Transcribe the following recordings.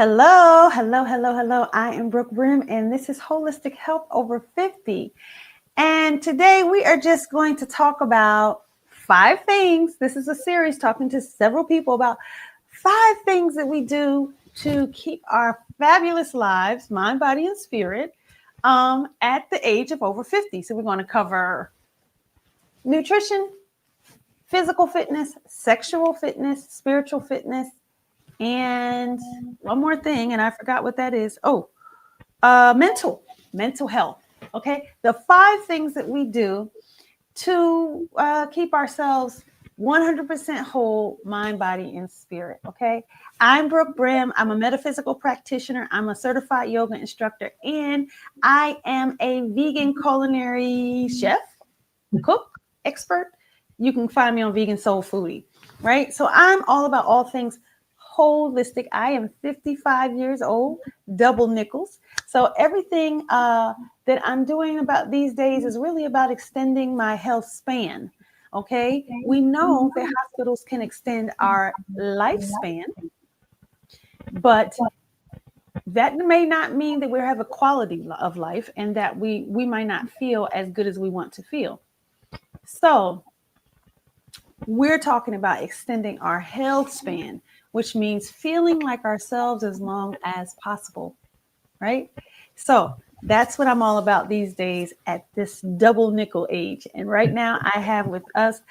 Hello, hello, hello, hello. I am Brooke Brimm, and this is Holistic Health Over 50. And today we are just going to talk about 5 things. This is a series talking to several people about 5 things that we do to keep our fabulous lives, mind, body, and spirit, at the age of over 50. So we're going to cover nutrition, physical fitness, sexual fitness, spiritual fitness, and one more thing, and I forgot what that is. Mental health. Okay, the 5 things that we do to keep ourselves 100% whole, mind, body, and spirit. Okay, I'm Brooke Brimm. I'm a metaphysical practitioner. I'm a certified yoga instructor, and I am a vegan culinary chef, cook, expert. You can find me on Vegan Soul Foodie, right? So I'm all about all things holistic. I am 55 years old, double nickels. So everything that I'm doing about these days is really about extending my health span. Okay. We know that hospitals can extend our lifespan, but that may not mean that we have a quality of life and that we might not feel as good as we want to feel. So we're talking about extending our health span, which means feeling like ourselves as long as possible, right? So that's what I'm all about these days at this double nickel age. And right now I have with us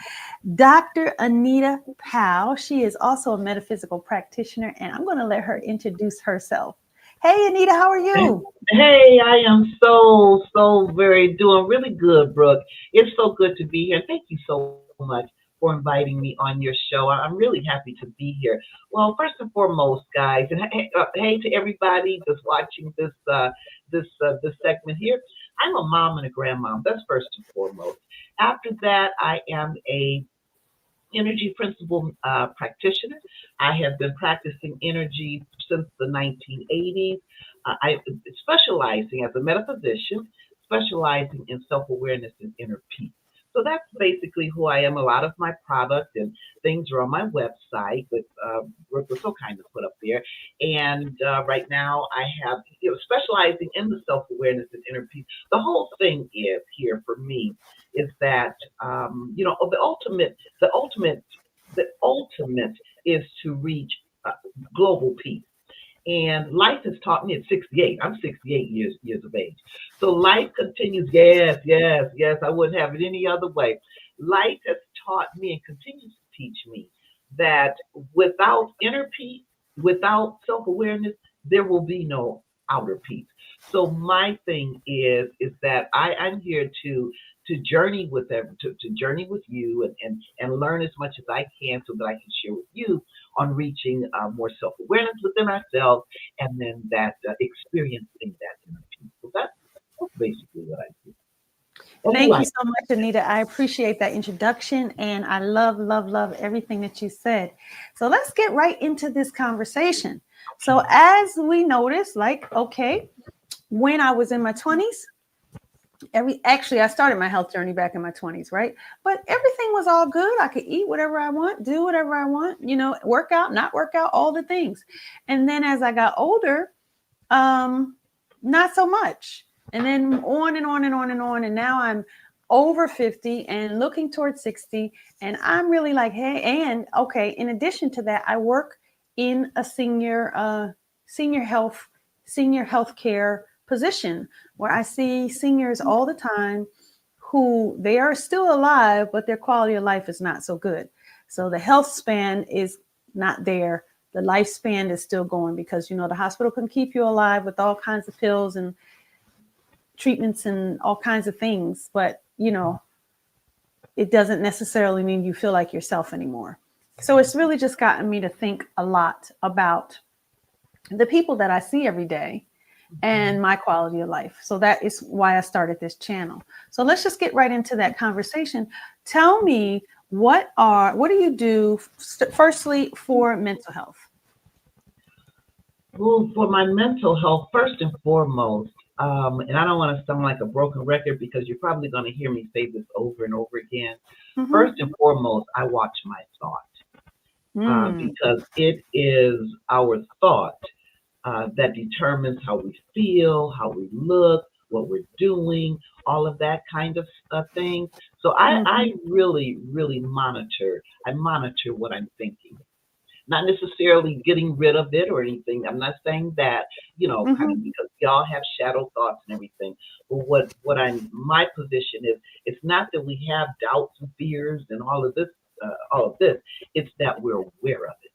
Dr. Anita Powell. She is also a metaphysical practitioner, and I'm going to let her introduce herself. Hey, Anita, how are you? Hey, I am doing really good, Brooke. It's so good to be here. Thank you so much for inviting me on your show. I'm really happy to be here. Well, first and foremost, guys, and hey to everybody that's watching this segment here. I'm a mom and a grandmom. That's first and foremost. After that, I am a energy principle practitioner. I have been practicing energy since the 1980s. I specializing as a metaphysician, specializing in self-awareness and inner peace. So that's basically who I am. A lot of my product and things are on my website that Brooke was so kind to put up there. And right now I have, specializing in the self-awareness and inner peace. The whole thing is here for me is that, the ultimate is to reach global peace. And life has taught me at 68. I'm 68 years of age. So life continues. Yes, yes, yes. I wouldn't have it any other way. Life has taught me and continues to teach me that without inner peace, without self-awareness, there will be no outer peace. So my thing is that I'm here to journey with them, to journey with you and learn as much as I can so that I can share with you on reaching more self-awareness within ourselves and then that experiencing that inner peace. So that's basically what I do. Thank you so much, Anita. I appreciate that introduction, and I love, love, love everything that you said. So let's get right into this conversation. So as we noticed, when I was in my 20s, I started my health journey back in my 20s, right? But everything was all good. I could eat whatever I want, do whatever I want, work out, not work out, all the things. And then as I got older, not so much. And then on and on and on and on. And now I'm over 50 and looking towards 60. And I'm really like, hey, and okay, in addition to that, I work in a senior health care position where I see seniors all the time who they are still alive, but their quality of life is not so good. So the health span is not there. The lifespan is still going because, the hospital can keep you alive with all kinds of pills and treatments and all kinds of things. But, it doesn't necessarily mean you feel like yourself anymore. So it's really just gotten me to think a lot about the people that I see every day and my quality of life. So that is why I started this channel. So let's just get right into that conversation. Tell me, what do you do firstly for mental health? Well, for my mental health, first and foremost, and I don't want to sound like a broken record because you're probably going to hear me say this over and over again. Mm-hmm. First and foremost, I watch my thought because it is our thought that determines how we feel, how we look, what we're doing, all of that kind of thing. So I Mhm. really, really monitor. I monitor what I'm thinking. Not necessarily getting rid of it or anything. I'm not saying that, kind of Mhm. because we all have shadow thoughts and everything. But my position is, it's not that we have doubts and fears and all of this. It's that we're aware of it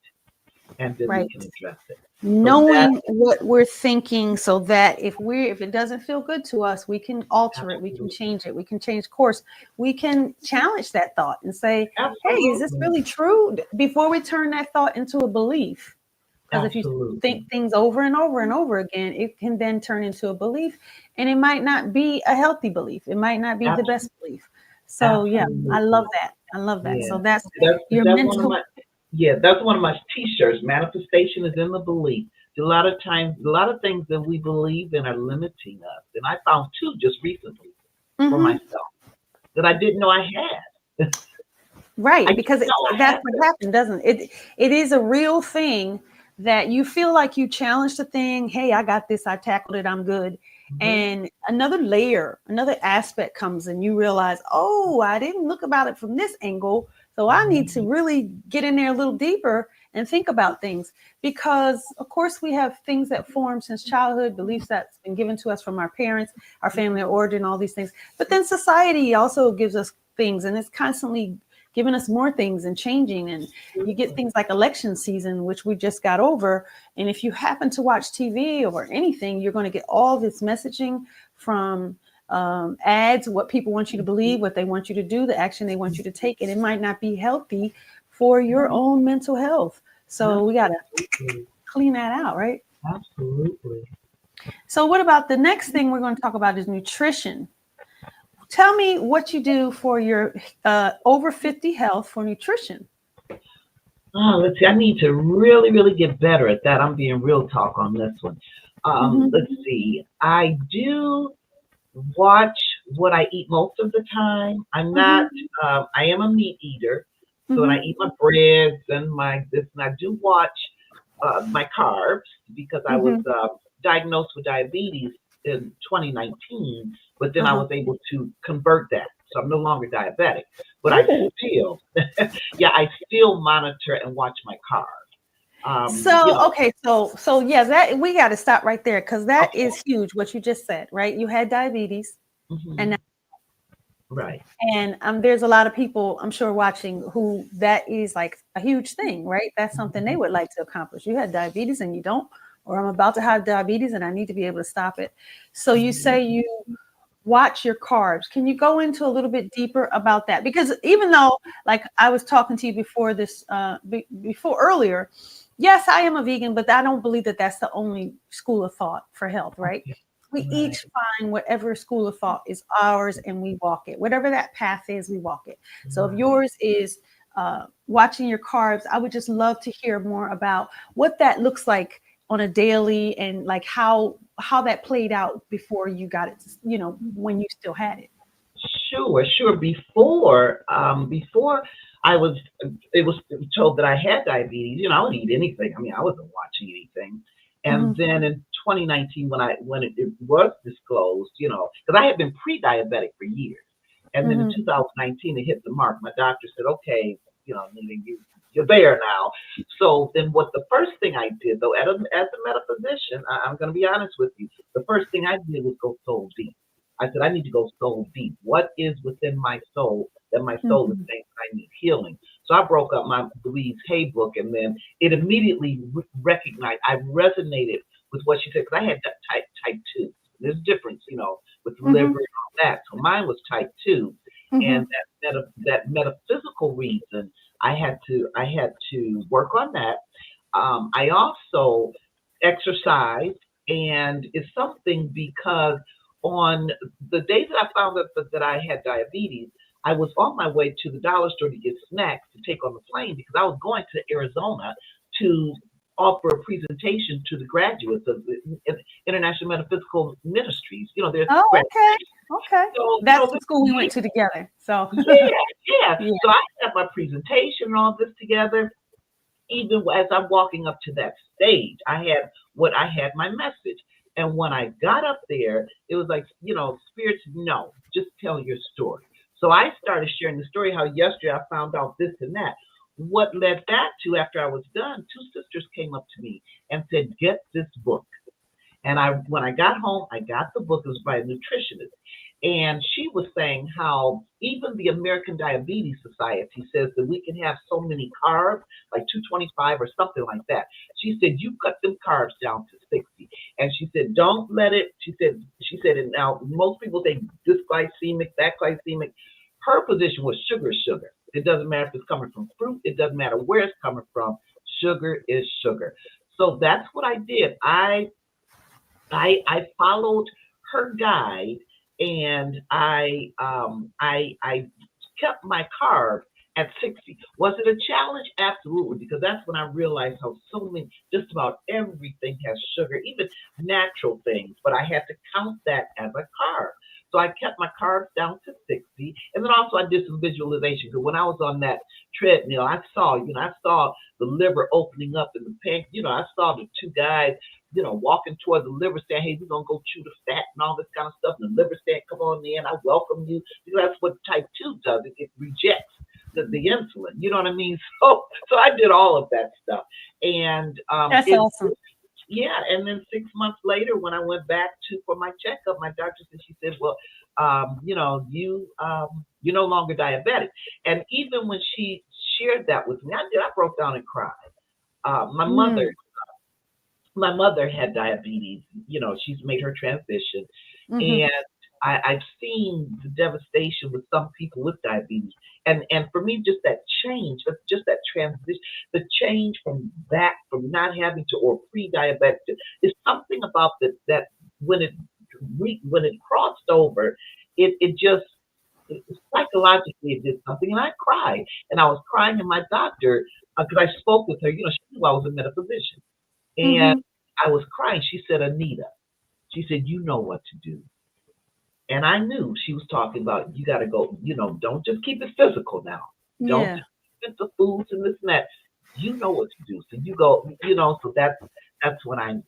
and then we Right. can address it. So that Knowing what we're thinking so that if it doesn't feel good to us, we can alter it, we can absolutely, change it, we can change course, we can challenge that thought and say, hey, is this absolutely, really true, before we turn that thought into a belief. Because if you think absolutely, things over and over and over again, it can then turn into a belief, and it might not be a healthy belief, it might not be the Abs- best belief. So yeah, I love absolutely. that, I love that. Yeah, So that's that's your that's one of mental. my that's one of my t-shirts. Manifestation is in the belief. A lot of times, a lot of things that we believe in are limiting us, and I found two just recently for Mhm. myself that I didn't know I had. I Right, didn't because know I that's had what them. happened, doesn't it? It is a real thing that you feel like you challenged the thing. Hey, I got this. I tackled it. I'm good. Hmm. And another layer, another aspect comes, and you realize, oh, I didn't look about it from this angle. So I need to Hmm. really get in there a little deeper and think about things. Because, of course, we have things that form since childhood, beliefs that's been given to us from our parents, our family of origin, all these things. But then society also gives us things, and it's constantly giving us more things and changing. And you get Sure. things like election season, which we just got over. And if you happen to watch TV or anything, you're going to get all this messaging from ads, what people want you to believe, what they want you to do, the action they want you to take. And it might not be healthy for your own mental health. So we got to Absolutely, clean that out, right? absolutely. So, what about the next thing we're going to talk about is nutrition? Tell me what you do for your over 50 health for nutrition. Oh, let's see. I need to really, really get better at that. I'm being real talk on this one. Hmm. Let's see. I do watch what I eat most of the time. I'm not. Hmm. I am a meat eater, so when I Hmm. eat my breads and my this, and I do watch my carbs because I was Hmm. diagnosed with diabetes in 2019, but then I Uh-huh. was able to convert that. So I'm no longer diabetic, but I Ooh. still, yeah, I still monitor and watch my carbs. So okay, so yeah, that we got to stop right there because that Okay. is huge. What you just said, right? You had diabetes, and Hmm. Right. there's a lot of people I'm sure watching who that is like a huge thing, right? That's something they Hmm. would like to accomplish. You had diabetes and you don't, or I'm about to have diabetes and I need to be able to stop it. So you say you watch your carbs. Can you go into a little bit deeper about that? Because even though, like I was talking to you before this, before earlier, yes, I am a vegan, but I don't believe that that's the only school of thought for health, right? Okay. We Right. each find whatever school of thought is ours and we walk it. Whatever that path is, we walk it. So if Right. yours is watching your carbs, I would just love to hear more about what that looks like on a daily, and like how that played out before you got it, when you still had it. Sure, sure. Before I was, it was told that I had diabetes. I would eat anything. I mean, I wasn't watching anything. And Hmm. then in 2019, when it was disclosed, because I had been pre-diabetic for years, and then in Hmm. 2019 it hit the mark. My doctor said, "Okay, Nina, you're there now." So then, what the first thing I did, though, as a metaphysician, I'm going to be honest with you, the first thing I did was go soul deep. I said, I need to go soul deep. What is within my soul that my soul is Hmm. saying I need healing? So I broke up my Louise Hay book, and then it immediately recognized, I resonated with what she said, because I had that type 2. There's a difference, with liver Hmm. and all that. So mine was type 2. Hmm. And that metaphysical reason, I had to work on that. I also exercise, and it's something because on the days that I found that I had diabetes, I was on my way to the dollar store to get snacks to take on the plane because I was going to Arizona to offer a presentation to the graduates of the International Metaphysical Ministries. There's Oh, okay. graduation. Okay. So, That's the this school we went week, to together. So yeah, yeah. yeah. So I had my presentation and all this together, even as I'm walking up to that stage, I had my message. And when I got up there, it was like, spirits, no, just tell your story. So I started sharing the story how yesterday I found out this and that. What led that to, after I was done, two sisters came up to me and said, get this book. And when I got home, I got the book. It was by a nutritionist. And she was saying how even the American Diabetes Society says that we can have so many carbs, like 225 or something like that. She said, you cut them carbs down to 60. And she said, don't let it, she said, and now most people think this glycemic, that glycemic. Her position was sugar is sugar. It doesn't matter if it's coming from fruit. It doesn't matter where it's coming from. Sugar is sugar. So that's what I did. I followed her guide, and I kept my carb at 60. Was it a challenge? Absolutely, because that's when I realized how so many, just about everything has sugar, even natural things. But I had to count that as a carb. So I kept my carbs down to 60. And then also I did some visualization, because when I was on that treadmill, I saw the liver opening up in the pancreas. I saw the two guys, walking toward the liver saying, hey, we're going to go chew the fat and all this kind of stuff. And the liver saying, come on in, I welcome you. Because that's what type 2 does. It rejects the insulin. You know what I mean? So I did all of that stuff. And That's awesome. yeah, and then 6 months later, when I went back for my checkup, my doctor said, she said, well, you're no longer diabetic. And even when she shared that with me, I broke down and cried. My mother, had diabetes. She's made her transition, Mm-hmm. and I've seen the devastation with some people with diabetes, and for me, just that change, just that transition, the change from not having to, or pre-diabetic, is something about that when it crossed over, it just, psychologically it did something, and I cried, and I was crying, and my doctor, because I spoke with her, she knew I was a metaphysician, and Mm-hmm. I was crying. She said, Anita, she said, you know what to do. And I knew she was talking about, you got to go, don't just keep it physical now. Don't Yeah. just keep it the foods and this and that. You know what to do. So you go, so that's when I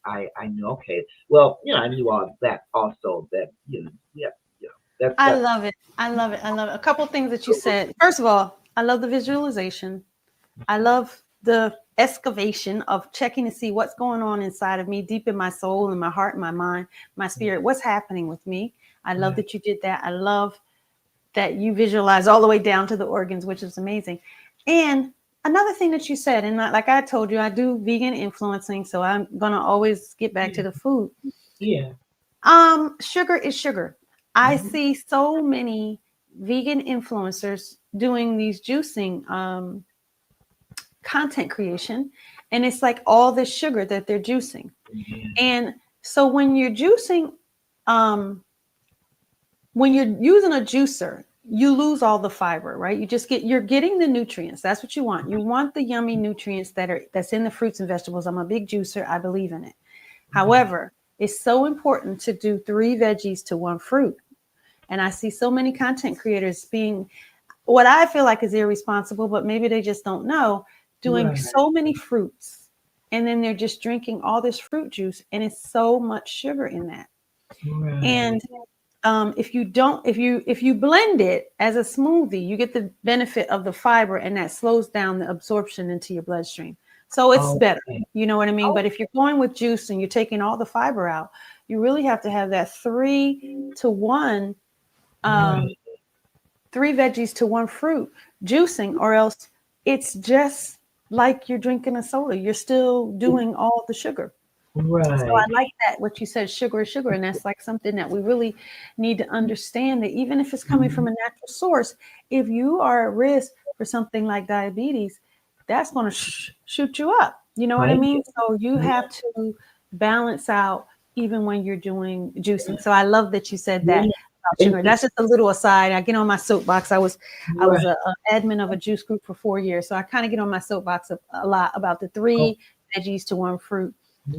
knew, okay, well, I knew all of that also, that, yeah, I that's love it. I love it. I love it. A couple things that you said. First of all, I love the visualization. I love the excavation of checking to see what's going on inside of me, deep in my soul and my heart and my mind, my spirit. What's happening with me? I love right. that you did that. I love that you visualize all the way down to the organs, which is amazing. And another thing that you said, and like I told you, I do vegan influencing, so I'm gonna always get back to Yeah. the food. Yeah. Sugar is sugar. I Hmm. see so many vegan influencers doing these juicing content creation, and it's like all this sugar that they're juicing. Yeah. And so when you're juicing, um, when you're using a juicer, you lose all the fiber, right? You're getting the nutrients. That's what you want. You want the yummy nutrients that's in the fruits and vegetables. I'm a big juicer. I believe in it. Right. However, it's so important to do 3 veggies to 1 fruit. And I see so many content creators being what I feel like is irresponsible, but maybe they just don't know, doing Right. so many fruits. And then they're just drinking all this fruit juice, and it's so much sugar in that. And Right. if you blend it as a smoothie, you get the benefit of the fiber, and that slows down the absorption into your bloodstream. So it's better. Okay. You know what I mean? Oh, But if you're going with juice and you're taking all the fiber out, you really have to have that 3 to 1, right. um, 3 veggies to 1 fruit juicing, or else it's just like you're drinking a soda. You're still doing all the sugar. So I Right. like that what you said, sugar is sugar, and that's like something that we really need to understand, that even if it's coming from Mhm. a natural source, if you are at risk for something like diabetes, that's going to shoot you up. You know what I Right. mean? So you Yeah. have to balance out even when you're doing juicing. So I love that you said that Yeah. about And, sugar. That's just a little aside. I get on my soapbox. I was right. a admin of a juice group for 4 years, so I kind of get on my soapbox a lot about the Oh, 3 veggies to 1 fruit.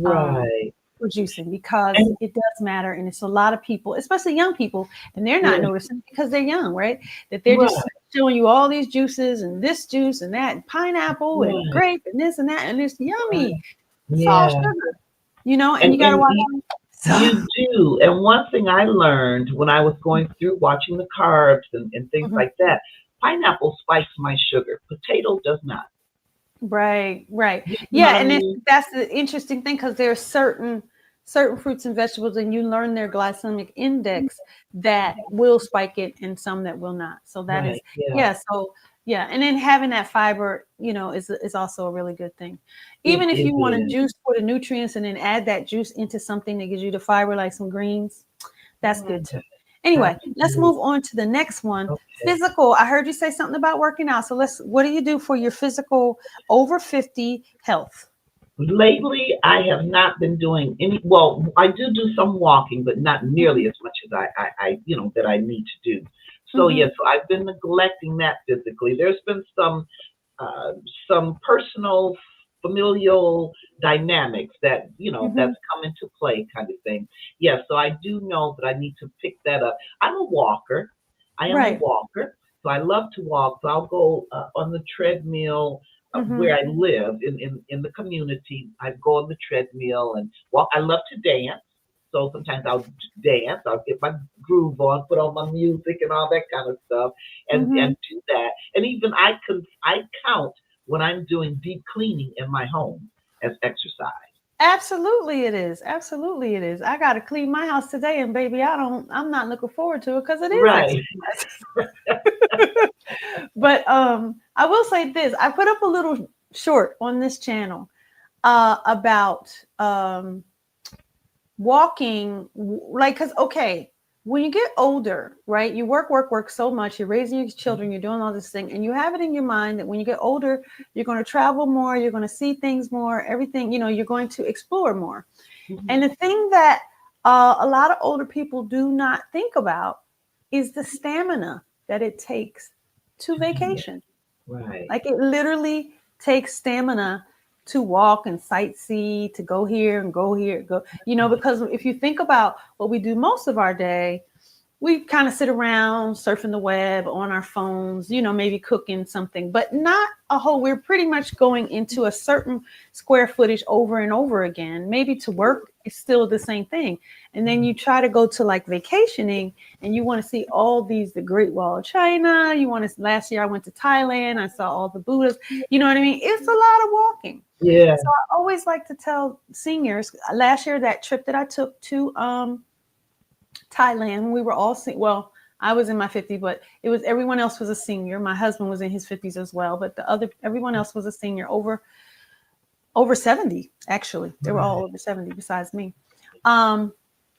Um, right. Producing, because And it does matter, and it's a lot of people, especially young people, and they're not yeah. noticing because they're young, right? That they're just Right. showing you all these juices and this juice and that, and pineapple and Right. grape and this and that, and it's yummy. Right. It's all Yeah. sugar, and And you got to and watch. you do. And one thing I learned when I was going through watching the carbs and things Mhm. like that, pineapple spikes my sugar. Potato does not. Right, right. You know Yeah, what I and mean? that's the interesting thing because there are certain fruits and vegetables, and you learn their glycemic index that will spike it, and some that will not. So that is, Right. Yeah. yeah. So yeah, and then having that fiber, is also a really good thing. Even if It you want to is. juice for the nutrients and then add that juice into something that gives you the fiber, like some greens, that's Yeah. good too. Anyway, let's Absolutely. move on to the next one. Okay. Physical. I heard you say something about working out. So what do you do for your physical over 50 health? Lately, I have not been doing any. Well, I do some walking, but not nearly as much as I that I need to do. So Mm-hmm, yes, so I've been neglecting that physically. There's been uh, some personal, familial dynamics that mm-hmm. that's come into play, kind of thing. Yes, so I do know that I need to pick that up. I'm a walker. I am a Right. walker, so I love to walk. So I'll go on the treadmill Mm-hmm, where I live in the community. I go on the treadmill and walk. I love to dance. So sometimes I'll dance, I'll get my groove on, put on my music and all that kind of stuff, mm-hmm. and do that. And even I count when I'm doing deep cleaning in my home as exercise. Absolutely it is. Absolutely it is. I got to clean my house today, and baby, I'm not looking forward to it because it is Right. exercise. But I will say this. I put up a little short on this channel about walking, like, because okay, when you get older, right, you work so much, you're raising your children, you're doing all this thing, and you have it in your mind that when you get older, you're going to travel more, you're going to see things more, everything, you're going to explore more. And Mhm. the thing that a lot of older people do not think about is the stamina that it takes to To do that. vacation. Right. Like, it literally takes stamina to walk and sightsee, to go here and go here, because if you think about what we do most of our day, we kind of sit around surfing the web on our phones, maybe cooking something, but not a whole. We're pretty much going into a certain square footage over and over again. Maybe to work is still the same thing. And then you try to go to like vacationing and you want to see all the Great Wall of China. Last year I went to Thailand. I saw all the Buddhas. You know what I mean? It's a lot of walking. Yeah. So I always like to tell seniors, last year, that trip that I took to, Thailand. We were all well, I was in my 50s, but it was everyone else was a senior. My husband was in his 50s as well, but everyone else was a senior, over 70 actually. They were all Right. over 70 besides me. Um,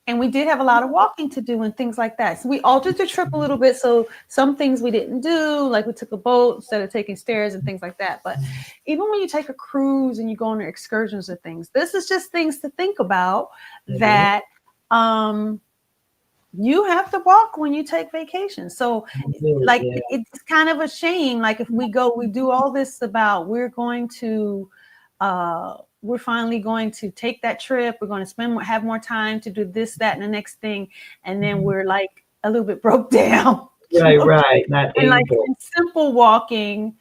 and we did have a lot of walking to do and things like that. So we altered the trip a little bit. So some things we didn't do, like we took a boat instead of taking stairs and things like that. But even when you take a cruise and you go on excursions and things, this is just things to think about It is. that you have to walk when you take vacation. So I do. like Yeah. it's kind of a shame. Like if we do all this about we're finally going to take that trip. We're going to have more time to do this, that, and the next thing. And then Mhm. we're like a little bit broke down. Right. Right. Not And like able. in simple walking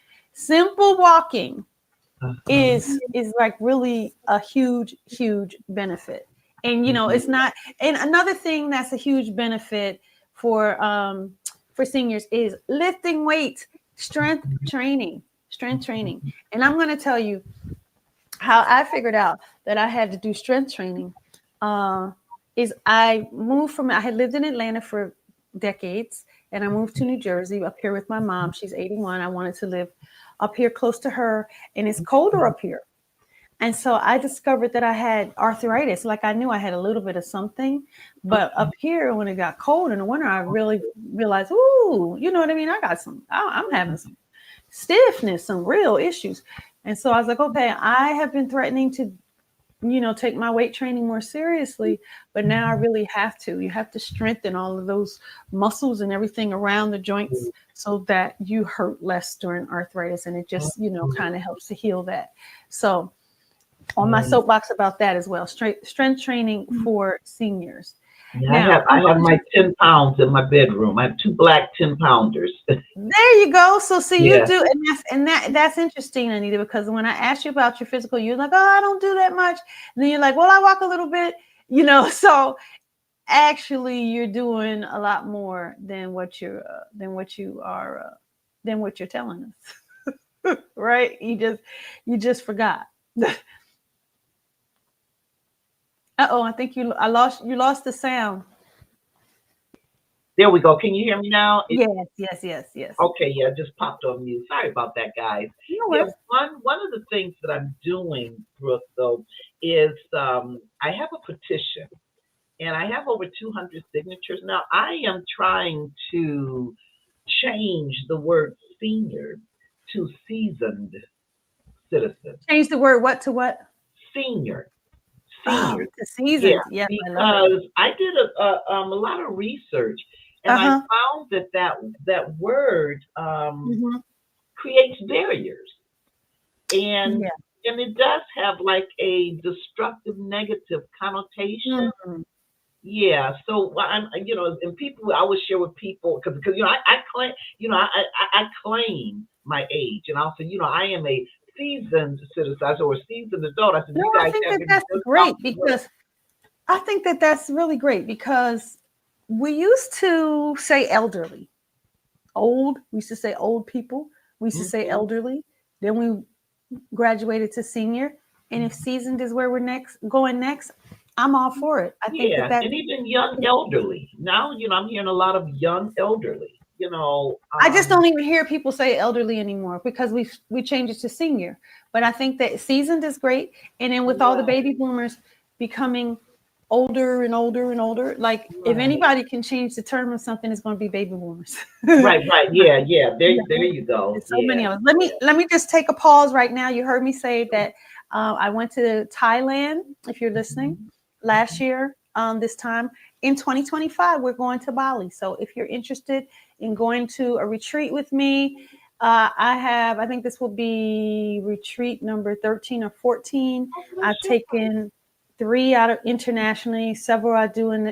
Uh-huh. is like really a huge, huge benefit. And Mhm. it's not. And another thing that's a huge benefit for seniors is lifting weights, strength training. And I'm going to tell you how I figured out that I had to do strength training. Uh, is I had lived in Atlanta for decades, and I moved to New Jersey up here with my mom. She's 81. I wanted to live up here close to her, and it's colder up here. And so I discovered that I had arthritis. Like, I knew I had a little bit of something, but up here when it got cold in the winter, I really realized, ooh, you know what I mean? I'm having some stiffness, some real issues. And so I was like, okay, I have been threatening to, take my weight training more seriously, but now I really have to. You have to strengthen all of those muscles and everything around the joints so that you hurt less during arthritis. And it just, kind of helps to heal that. So on my Yeah. soapbox about that as well, strength training for seniors. Yeah, Now, I have my 10 pounds in my bedroom. I have two black 10-pounders. there you go. So see, you Yeah. do, and that's interesting, Anita, because when I asked you about your physical, you're like, oh, I don't do that much. And then you're like, well, I walk a little bit, So actually, you're doing a lot more than what you're telling us, right? You just forgot. Uh-oh, I think you lost the sound. There we go. Can you hear me now? Yes. Okay, yeah, it just popped on mute. Sorry about that, guys. No Yeah, worries. one of the things that I'm doing, Brooke, though, is I have a petition, and I have over 200 signatures now. I am trying to change the word senior to seasoned citizen. Change the word what to what? Senior, Oh, senior. to Yeah, seasoned. Yes, I love it. because I did a lot of research, and I Uh-huh. found that word Hmm. creates barriers, and Yeah. and it does have like a destructive, negative connotation. Mhm. Yeah, so and people, I always share with people because I claim, I claim my age, and I'll say, I am a seasoned citizen, or a seasoned adult. I said, No, you I guys think that haven't that's just come great to work. because I think that that's really great because we used to say elderly, old. We used to say old people. We used to say Mhm. elderly. Then we graduated to senior. And if seasoned is where we're going next, I'm all for it. I think that Yeah, that's and even young elderly. Now, I'm hearing a lot of young elderly. I just don't even hear people say elderly anymore because we changed it to senior. But I think that seasoned is great, and then with all the Right, baby boomers becoming older and older and older, like if right, anybody can change the term of something, it's going to be baby boomers. right. Yeah, yeah. Yeah, There you go. there's so Yeah, many of us. Let me just take a pause right now. You heard me say that I went to Thailand. If you're listening, last year this time in 2025, we're going to Bali. So if you're interested in going to a retreat with me, I think this will be retreat number 13 or 14. oh, bless I've you. taken three out of internationally, several I do in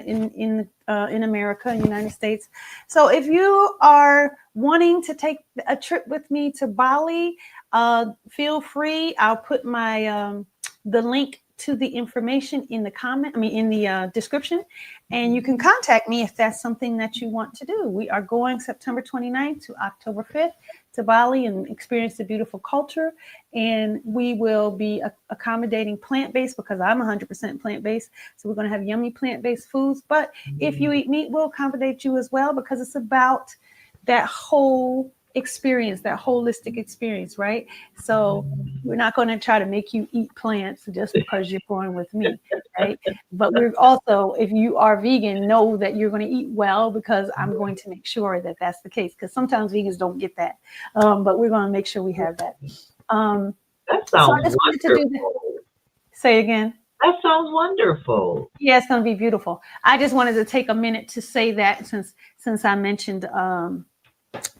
America, in the United States. So if you are wanting to take a trip with me to Bali, feel free. I'll put my the link to the information in the in the description, and you can contact me if that's something that you want to do. We are going September 29th to October 5th to Bali and experience the beautiful culture. And we will be accommodating plant-based because I'm 100% plant-based. So we're going to have yummy plant-based foods. But if you eat meat, we'll accommodate you as well because it's about that whole experience, that holistic experience, right? So we're not going to try to make you eat plants just because you're going with me, right? But we're also, if you are vegan, know that you're going to eat well because I'm going to make sure that that's the case. Because sometimes vegans don't get that, but we're going to make sure we have that. That So I sounds just wanted to do that. wonderful. Say again. That sounds wonderful. Yeah, it's going to be beautiful. I just wanted to take a minute to say that since I mentioned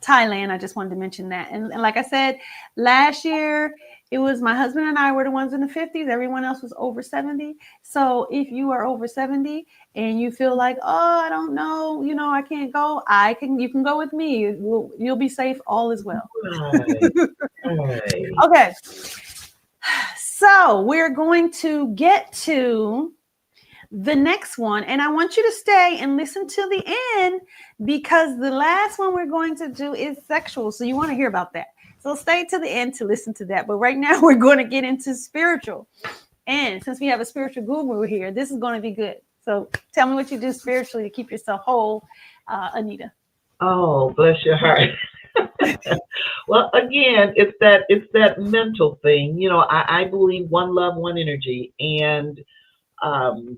Thailand, I just wanted to mention that. And like I said, last year it was my husband and I were the ones in the 50s. Everyone else was over 70. So if you are over 70 and you feel like, oh, I don't know, I can't go, you can go with me. You'll be safe. All is well. Right, right. Okay. So we're going to get to the next one, and I want you to stay and listen to the end because the last one we're going to do is sexual. So you want to hear about that. So stay to the end to listen to that. But right now we're going to get into spiritual. And since we have a spiritual guru here, this is going to be good. So tell me what you do spiritually to keep yourself whole, Anita. Oh, bless your heart. Well, again, it's that mental thing. I believe one love, one energy, and um,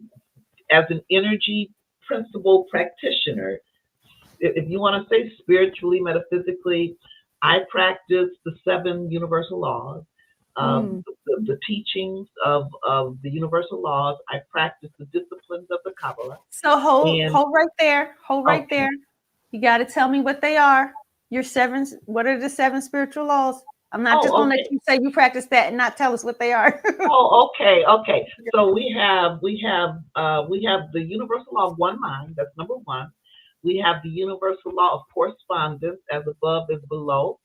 as an energy principle practitioner, if you want to say spiritually, metaphysically, I practice the seven universal laws, Mm. the teachings of the universal laws. I practice the disciplines of the Kabbalah. So hold, And hold right there. Hold right okay, there. You got to tell me what they are. Your seven. What are the seven spiritual laws? I'm not just Oh, going to let okay. you say you practice that and not tell us what they are. Oh, okay, okay. So we have the universal law of one mind. That's number one. We have the universal law of correspondence, as above is below.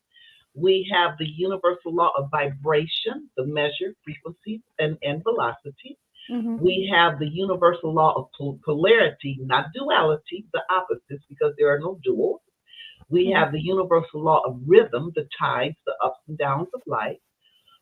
We have the universal law of vibration, the measure, frequency, and velocity. Hmm. We have the universal law of polarity, not duality, the opposites, because there are no duals. We Hmm. have the universal law of rhythm, the tides, the ups and downs of life.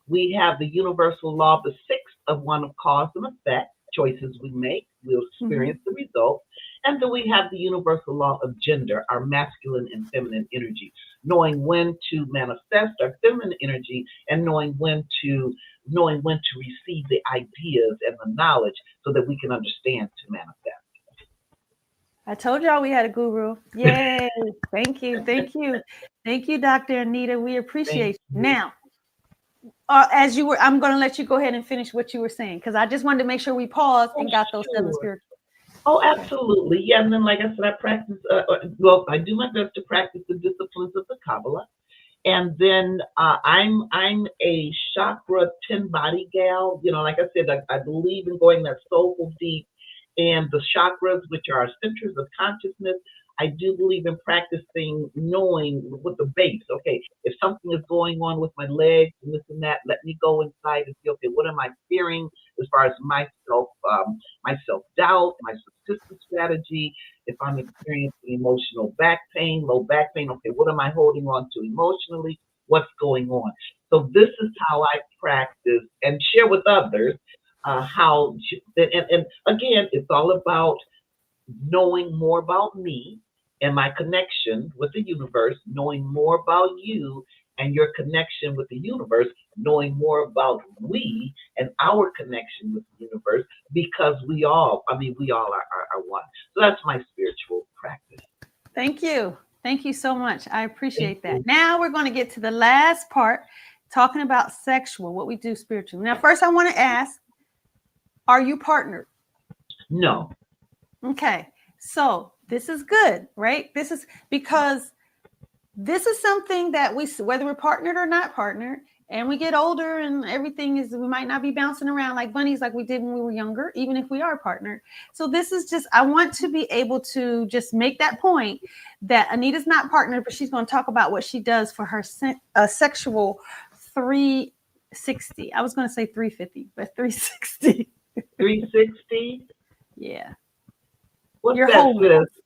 We have the universal law of the sixth of one of cause and effect. Choices we make, we'll Hmm. experience the result. And then we have the universal law of gender, our masculine and feminine energy, knowing when to manifest our feminine energy and knowing when to receive the ideas and the knowledge so that we can understand to manifest. I told y'all we had a guru. Yay. Thank you. Thank you. Thank you, Dr. Anita. We Thank appreciate you. you. Now, I'm going to let you go ahead and finish what you were saying because I just wanted to make sure we paused Oh, and got those seven sure. spiritual. Oh, absolutely. Yeah, and then like I said, I practice. I do my best to practice the disciplines of the Kabbalah, and then I'm a chakra 10 body gal. Like I said, I believe in going that soulful deep, and the chakras, which are our centers of consciousness. I do believe in practicing knowing with the base. Okay, if something is going on with my legs and this and that, let me go inside and see. Okay, what am I fearing as far as my self doubt, my subsistence strategy? If I'm experiencing emotional back pain, low back pain, okay, what am I holding on to emotionally? What's going on? So this is how I practice and share with others how. And again, it's all about knowing more about me and my connection with the universe, knowing more about you and your connection with the universe, knowing more about we and our connection with the universe, because we all are one. So that's my spiritual practice. Thank you. Thank you so much. I Thank appreciate that. you. Now we're going to get to the last part, talking about sexual, what we do spiritually. Now, first, I want to ask, are you partnered? No. Okay. So this is good, right? This is because this is something that whether we're partnered or not partnered, and we get older and everything we might not be bouncing around like bunnies like we did when we were younger, even if we are partnered. So this is just, I want to be able to just make that point that Anita's not partnered, but she's going to talk about what she does for her sexual 360. I was going to say 350, but 360. 360. Yeah. What's Your that, wholeness. sis?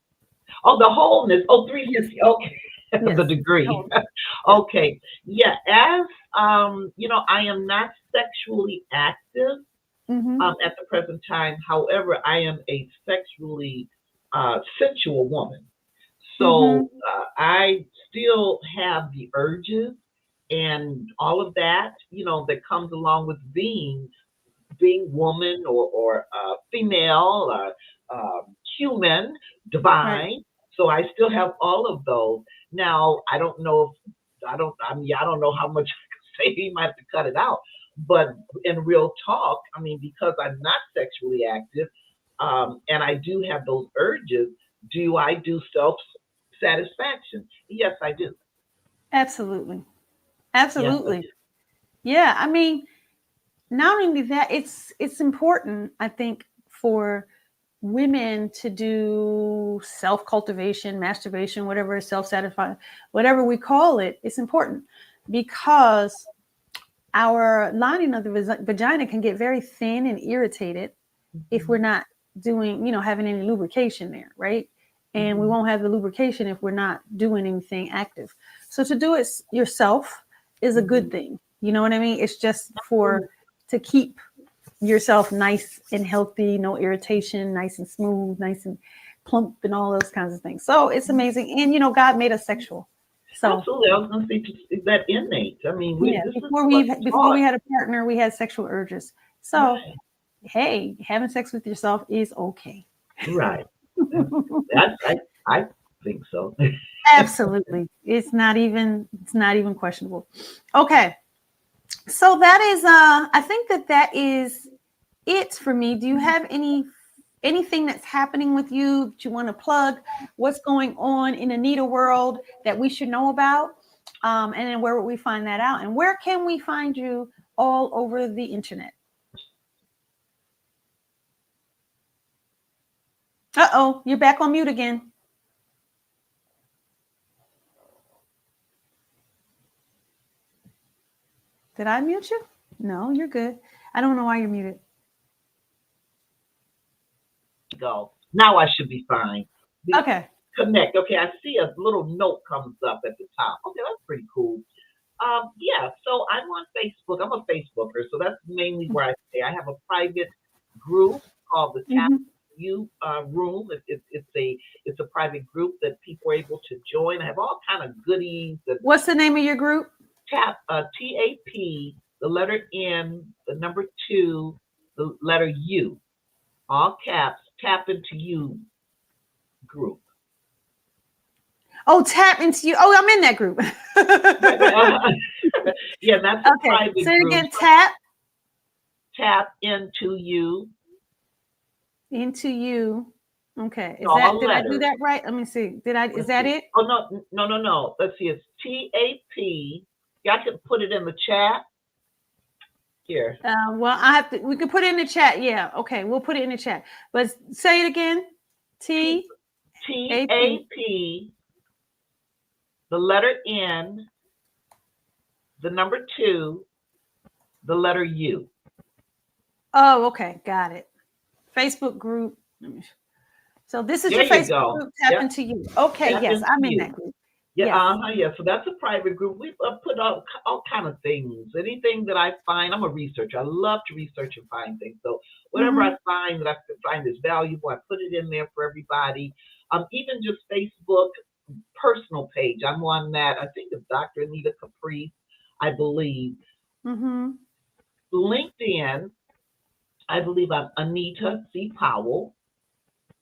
Oh, the wholeness. Oh, Yes. 360. Okay. Yes. The degree. Wholeness. Yes. Okay. Yeah. As I am not sexually active Mm-hmm. at the present time. However, I am a sexually sensual woman. Mm-hmm. So I still have the urges and all of that, that comes along with being woman or female, human, Right. divine. So I still have all of those. Now I don't know if I don't know how much I can say. You might have to cut it out. But in real talk, because I'm not sexually active, and I do have those urges, do I do self satisfaction? Yes, I do. Absolutely. Yes, I Absolutely. do. Yeah. I mean, not only that, it's important, I think, for women to do self cultivation, masturbation, whatever, self satisfying, whatever we call it. It's important because our lining of the vagina can get very thin and irritated if we're Mhm. not doing, having any lubrication there, right? And we Mhm. won't have the lubrication if we're not doing anything active. So to do it yourself is a good Mhm. thing. You know what I mean? It's just for Absolutely. to keep yourself nice and healthy, no irritation, nice and smooth, nice and plump, and all those kinds of things. So it's amazing. And God made us sexual. So Absolutely. I was going to say, is that innate? yeah, This is before what's we taught. had a partner, we had sexual urges. So Right. hey, having sex with yourself is okay. Right. That's, I think so. Absolutely. It's not even questionable. Okay. So that is I think that is it for me. Do you have anything that's happening with you that you want to plug? What's going on in Anita world that we should know about? And then where would we find that out? And where can we find you all over the internet? Uh-oh, you're back on mute again. Did I mute you? No, you're good. I don't know why you're muted. Go. Now I should be fine. Okay. Connect. Okay, I see a little note comes up at the top. Okay, that's pretty cool. Yeah, so I'm on Facebook. I'm a Facebooker, so that's mainly where I stay. I have a private group called the Tap You Room. It's a private group that people are able to join. I have all kind of goodies. What's the name of your group? Tap TAP, the letter N, the number 2, the letter U, all caps. Tap into You group. Oh, Tap Into You. Oh, I'm in that group. Yeah, that's a private group. Say it again. Tap Into You. Into You. Okay. Did I do that right? Let me see. Is that it? Oh, no. Let's see. It's TAP. Yeah, I can put it in the chat. Here. Well, we can put it in the chat. Yeah. Okay. We'll put it in the chat. But say it again. TAP. The letter N, the number 2, the letter U. Oh, okay. Got it. Facebook group. So this is your Facebook group, Tap Into You. Okay. Yes, I'm in that group. Yeah, yeah. So that's a private group. We put up all kind of things. Anything that I find, I'm a researcher. I love to research and find things. So whatever I find that I find is valuable, I put it in there for everybody. Even just Facebook personal page. I'm on that. I think it's Dr. Anita Caprice, I believe. LinkedIn, I believe I'm Anita C. Powell.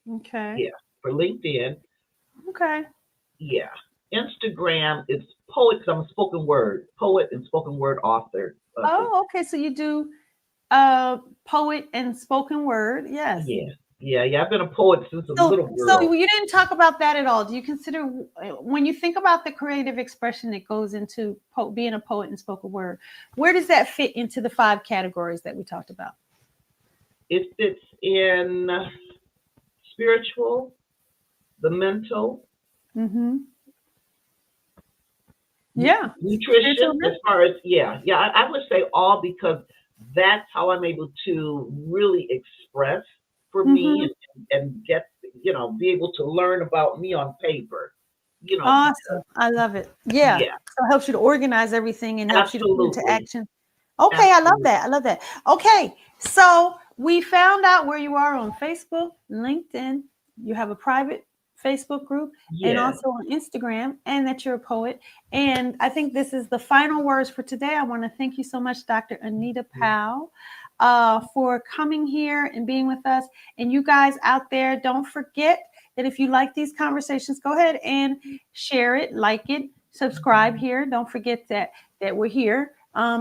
Okay. Yeah, for LinkedIn. Okay. Yeah. Instagram is poet, because I'm a spoken word poet and spoken word author. Okay. So you do poet and spoken word. Yes. Yeah. I've been a poet since a little girl. So you didn't talk about that at all. Do you consider, when you think about the creative expression that goes into being a poet and spoken word, where does that fit into the 5 categories that we talked about? It fits in spiritual, the mental. Yeah. Nutrition, as far as, I would say all, because that's how I'm able to really express for me and get, be able to learn about me on paper. Awesome. I love it. Yeah. So it helps you to organize everything and helps you to put into action. Okay. I love that. Okay. So we found out where you are on Facebook, LinkedIn. You have a private Facebook group and also on Instagram, and that you're a poet. And I think this is the final words for today. I want to thank you so much, Dr. Anita Powell, for coming here and being with us. And you guys out there, don't forget that if you like these conversations, go ahead and share it, like it, subscribe here. Don't forget that we're here.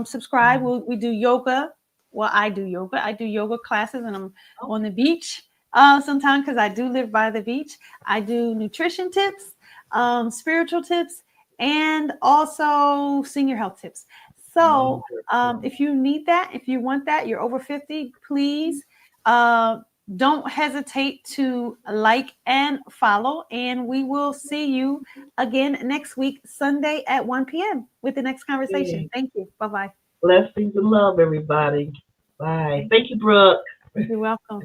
Subscribe. We do yoga. Well, I do yoga. I do yoga classes, and I'm on the beach sometimes, because I do live by the beach. I do nutrition tips, spiritual tips, and also senior health tips. So if you need that, if you want that, you're over 50, please don't hesitate to like and follow. And we will see you again next week, Sunday at 1 p.m. with the next conversation. Thank you. Bye-bye. Blessings and love, everybody. Bye. Thank you, Brooke. You're welcome.